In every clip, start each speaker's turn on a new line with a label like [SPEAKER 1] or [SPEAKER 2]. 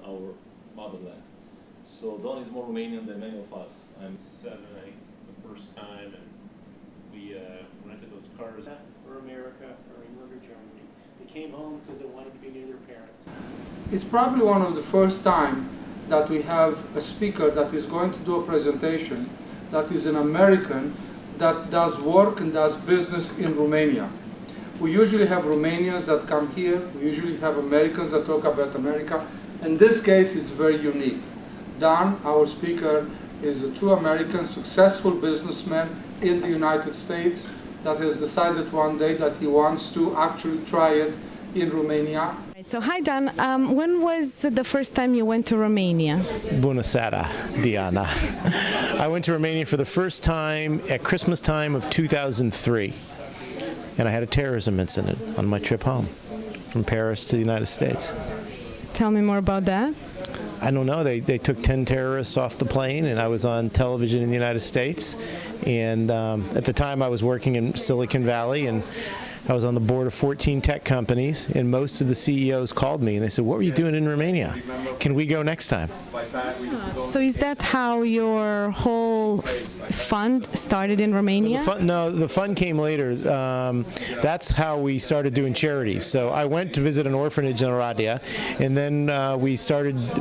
[SPEAKER 1] our motherland. So Don is more Romanian than many of us. I'm
[SPEAKER 2] 7, the first time, and we rented those cars.
[SPEAKER 3] Or America or England or Germany. They came home because they wanted to be near their parents.
[SPEAKER 4] It's probably one of the first time that we have a speaker that is going to do a presentation that is an American that does work and does business in Romania. We usually have Romanians that come here. We usually have Americans that talk about America. In this case, it's very unique. Don, our speaker, is a true American, successful businessman in the United States that has decided one day that he wants to actually try it in Romania.
[SPEAKER 5] So hi Don, when was the first time you went to Romania?
[SPEAKER 2] Bună seara, Diana. I went to Romania for the first time at Christmas time of 2003, and I had a terrorism incident on my trip home from Paris to the United States.
[SPEAKER 5] Tell me more about that.
[SPEAKER 2] I don't know, they took 10 terrorists off the plane, and I was on television in the United States, and at the time I was working in Silicon Valley, and I was on the board of 14 tech companies, and most of the CEOs called me and they said, "What were you doing in Romania? Can we go next time?"
[SPEAKER 5] So is that how your whole fund started in Romania?
[SPEAKER 2] The fund came later. That's how we started doing charities. So I went to visit an orphanage in Oradea, and then we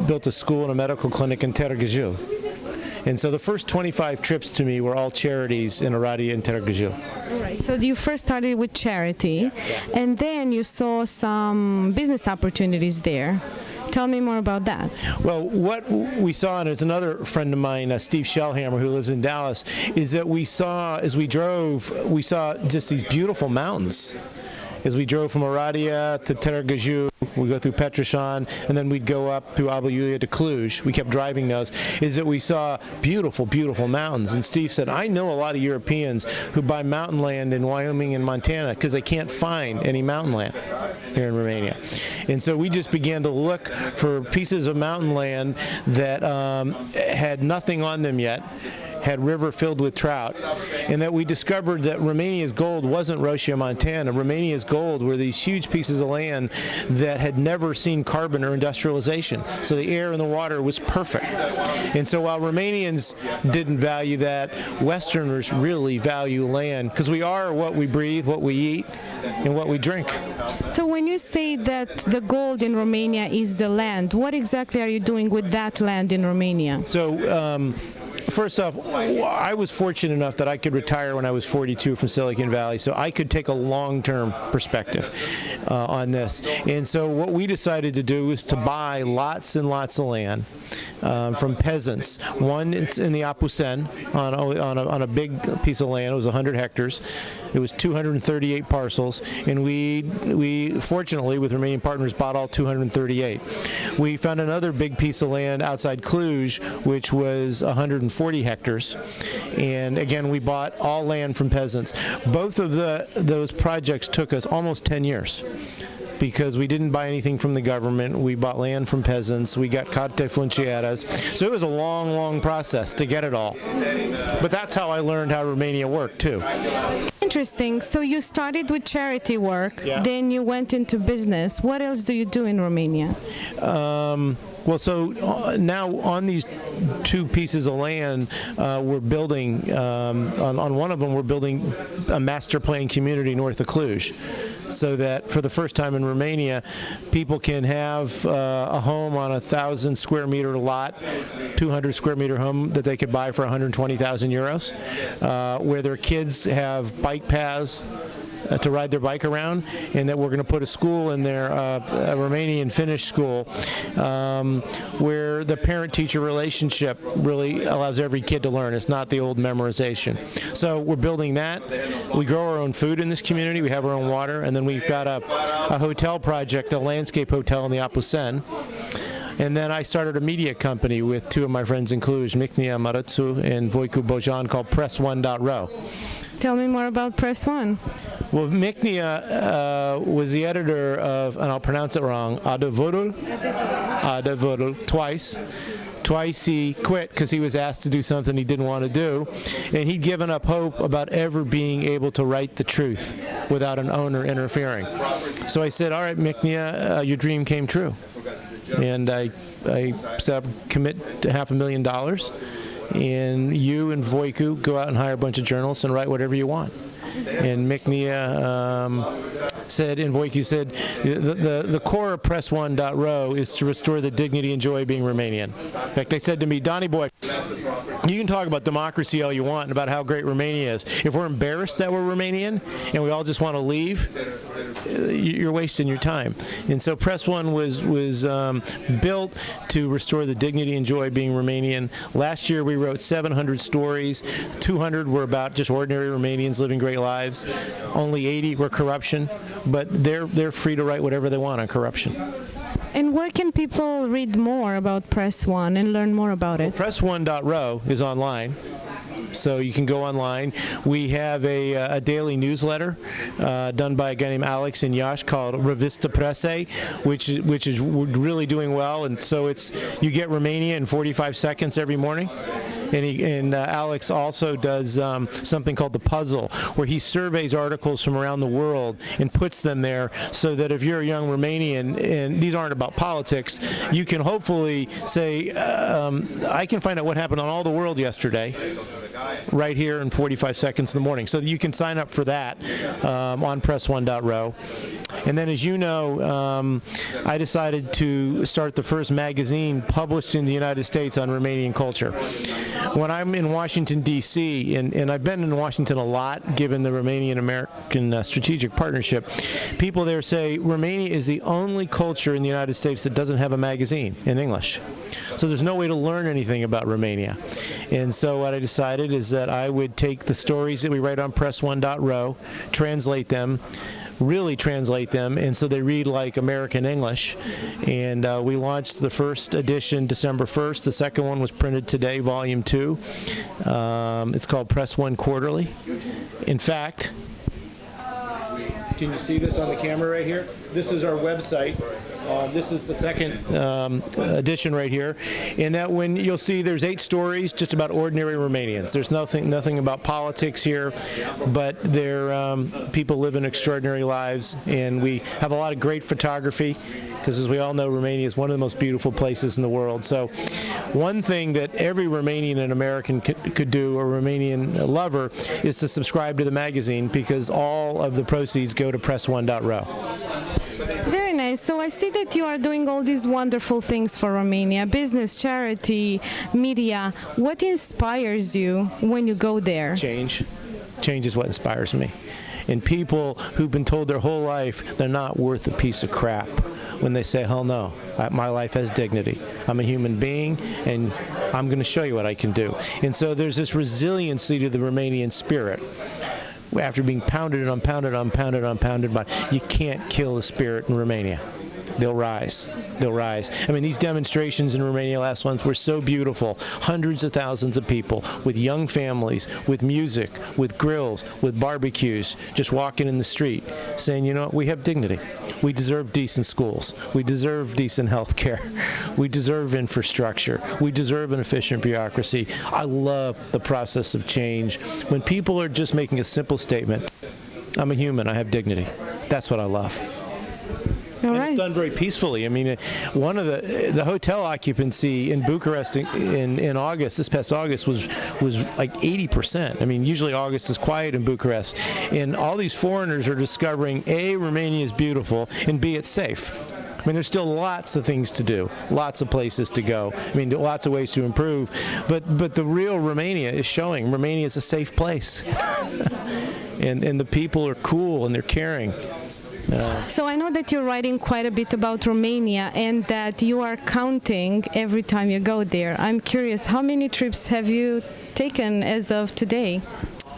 [SPEAKER 2] built a school and a medical clinic in Târgu Jiu. And so the first 25 trips to me were all charities in Oradea and Târgu Jiu.
[SPEAKER 5] Right. So you first started with charity, and then you saw some business opportunities there. Tell me more about that.
[SPEAKER 2] Well, what we saw, and it's another friend of mine, Steve Shellhammer, who lives in Dallas, is that we saw, as we drove, we saw just these beautiful mountains. As we drove from Oradea to Târgu Jiu, we go through Petroșani, and then we'd go up through Alba Iulia to Cluj. We kept driving those. Is that we saw beautiful, beautiful mountains. And Steve said, I know a lot of Europeans who buy mountain land in Wyoming and Montana because they can't find any mountain land here in Romania. And so we just began to look for pieces of mountain land that had nothing on them yet, had river filled with trout, and that we discovered that Romania's gold wasn't Roșia, Montana. Romania's gold were these huge pieces of land that had never seen carbon or industrialization. So the air and the water was perfect. And so while Romanians didn't value that, Westerners really value land, because we are what we breathe, what we eat, and what we drink.
[SPEAKER 5] So when you say that the gold in Romania is the land, what exactly are you doing with that land in Romania?
[SPEAKER 2] So first off, I was fortunate enough that I could retire when I was 42 from Silicon Valley, so I could take a long-term perspective on this. And so what we decided to do was to buy lots and lots of land from peasants. One is in the Apuseni on a big piece of land. It was 100 hectares. It was 238 parcels, and we fortunately, with Romanian partners, bought all 238. We found another big piece of land outside Cluj, which was 140 hectares, and again, we bought all land from peasants. Both of those projects took us almost 10 years. Because we didn't buy anything from the government. We bought land from peasants. We got carte funciadas. So it was a long, long process to get it all. But that's how I learned how Romania worked, too.
[SPEAKER 5] Interesting. So you started with charity work, then you went into business. What else do you do in Romania?
[SPEAKER 2] Well, so now on these two pieces of land, we're building, on one of them, we're building a master plan community north of Cluj, so that for the first time in Romania, people can have a home on a 1,000 square meter lot, 200 square meter home that they could buy for 120,000 euros, where their kids have bike paths to ride their bike around, and that we're going to put a school in there, a Romanian-Finnish school, where the parent-teacher relationship really allows every kid to learn. It's not the old memorization. So we're building that. We grow our own food in this community. We have our own water, and then we've got a hotel project, a landscape hotel in the Apuseni. And then I started a media company with two of my friends in Cluj, Mihnea Maratsu and Voicu Bojan, called Press1.ro.
[SPEAKER 5] Tell me more about Press One.
[SPEAKER 2] Well, Mihnea was the editor of, and I'll pronounce it wrong, Adevărul, twice, Twice he quit because he was asked to do something he didn't want to do, and he'd given up hope about ever being able to write the truth without an owner interfering. So I said, all right, Miknia, your dream came true. And I said, commit to $500,000, and you and Voiku go out and hire a bunch of journalists and write whatever you want. And Miknia said, and Voiku said, the core of Press1.ro is to restore the dignity and joy of being Romanian. In fact, they said to me, Donnie boy, you can talk about democracy all you want and about how great Romania is. If we're embarrassed that we're Romanian and we all just want to leave, you're wasting your time. And so Press One was built to restore the dignity and joy of being Romanian. Last year we wrote 700 stories. 200 were about just ordinary Romanians living great lives. Only 80 were corruption, but they're free to write whatever they want on corruption.
[SPEAKER 5] And where can people read more about Press One and learn more about it?
[SPEAKER 2] Press1.ro is online, so you can go online. We have a daily newsletter done by a guy named Alex and Yash called Revista Presse, which is really doing well. And so you get Romania in 45 seconds every morning. And Alex also does something called The Puzzle, where he surveys articles from around the world and puts them there so that if you're a young Romanian, and these aren't about politics, you can hopefully say, I can find out what happened on all the world yesterday right here in 45 seconds in the morning. So you can sign up for that on Press1.ro. And then, as you know, I decided to start the first magazine published in the United States on Romanian culture. When I'm in Washington, D.C., and I've been in Washington a lot, given the Romanian-American strategic partnership, people there say Romania is the only culture in the United States that doesn't have a magazine in English. So there's no way to learn anything about Romania. And so what I decided is that I would take the stories that we write on Press1.ro, translate them, really translate them, and so they read like American English. And we launched the first edition December 1st. The second one was printed today, Volume 2. It's called Press One Quarterly. In fact, can you see this on the camera right here? This is our website. This is the second edition right here, and that when you'll see there's 8 stories just about ordinary Romanians. There's nothing about politics here, but people living extraordinary lives, and we have a lot of great photography, because as we all know, Romania is one of the most beautiful places in the world. So one thing that every Romanian and American could do, or Romanian lover, is to subscribe to the magazine, because all of the proceeds go to Press1.ro.
[SPEAKER 5] Very nice. So I see that you are doing all these wonderful things for Romania, business, charity, media. What inspires you when you go there?
[SPEAKER 2] Change. Change is what inspires me. And people who've been told their whole life they're not worth a piece of crap, when they say, hell no, my life has dignity. I'm a human being, and I'm going to show you what I can do. And so there's this resiliency to the Romanian spirit. After being pounded on pounded on pounded on pounded by, you can't kill the spirit in Romania. They'll rise. They'll rise. I mean, these demonstrations in Romania last month were so beautiful. Hundreds of thousands of people with young families, with music, with grills, with barbecues, just walking in the street saying, you know what, we have dignity. We deserve decent schools. We deserve decent health care. We deserve infrastructure. We deserve an efficient bureaucracy. I love the process of change. When people are just making a simple statement, I'm a human, I have dignity. That's what I love.
[SPEAKER 5] All
[SPEAKER 2] and
[SPEAKER 5] right.
[SPEAKER 2] It's done very peacefully. I mean, one of the hotel occupancy in Bucharest in August, this past August, was like 80%. I mean, usually August is quiet in Bucharest, and all these foreigners are discovering A, Romania is beautiful, and B, it's safe. I mean, there's still lots of things to do, lots of places to go. I mean, lots of ways to improve, but the real Romania is showing. Romania is a safe place, and the people are cool and they're caring.
[SPEAKER 5] So I know that you're writing quite a bit about Romania and that you are counting every time you go there. I'm curious, how many trips have you taken as of today?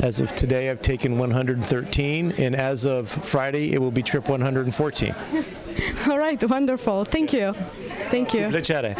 [SPEAKER 2] As of today, I've taken 113, and as of Friday, it will be trip 114.
[SPEAKER 5] All right, wonderful. Thank you. Thank you.
[SPEAKER 2] Plăcere.